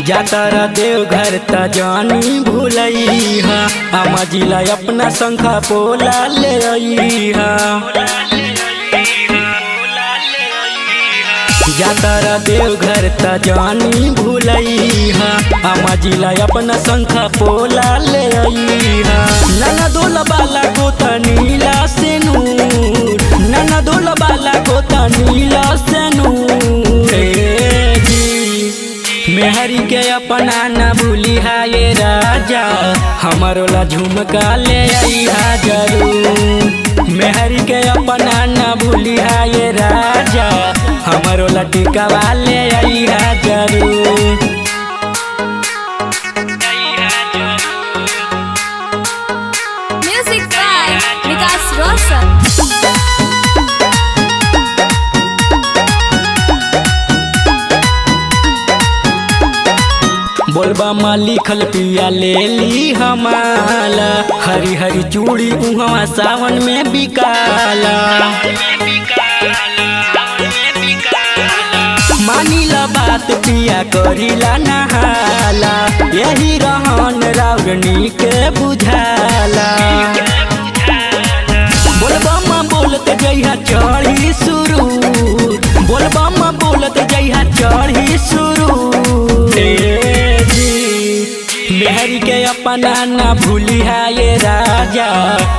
जातर देवघर त जानी भूलैहा अम्मा जिला अपना शंखा पोला ले अइहा। जातर देवघर त जानी भूलैहा अम्मा जिला अपना शंखा पोला ले अइहा। नना दोल बाला को त नीला से नूर, नना दोल बाला को त नीला से नूर। मेहरी के अपना न भूलिहा ये राजा, हमारो ला झुमका ले आइहा जरूर। मेहरी के अपना न भूलिहा ये राजा, हमारो ला टिकावा ले आइहा जरूर। Music by Vikas Roshan। बोलबा माँ लिखल पिया ले ली हमाला, हरी हरी चूड़ी उहवा सावन में बिकाला। मानीला बात पिया करीला नहाला, यही रहन रावणी के बुझाला। बोलबा माँ बोलत जइहा चढ़ी शुरू, बोलबा माँ बोलत जइहा चढ़ी शुरू। मेहरी के अपना ना भूलिहा ये राजा,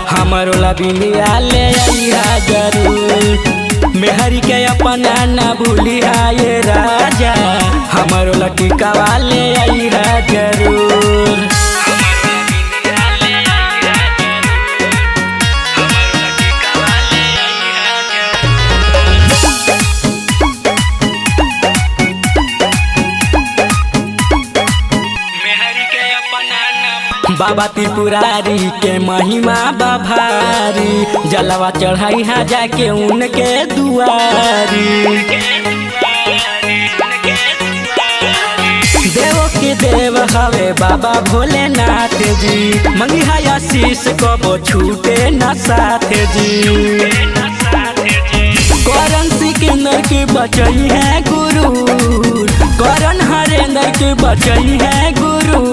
हमारो ला बिंदिया ले आइहा जरूर। मेहरी के अपना ना भूलिहा ये राजा, हमारो ला टिकावा ले आइहा जरूर। बाबा त्रिपुरारी के महिमा बाभारी, जलवा चढ़ाई हा जाके उनके दुआरी। देव के देव हवे बाबा भोलेनाथ जी, मंगिहा आशीष कबो छूटे न साथ जी। करण सिकंदर के बचई है गुरु, करण हरेंद्र के बचई है गुरु।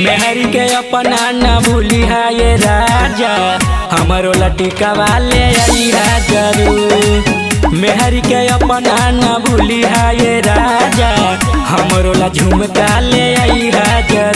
मेहरी के अपना न भूलिहा ये राजा, हमारो ला टिकावा ले आइहा जरूर। मेहरी के अपना न भूलिहा ये राजा, हमारो ला झुमका ले आइहा जरूर।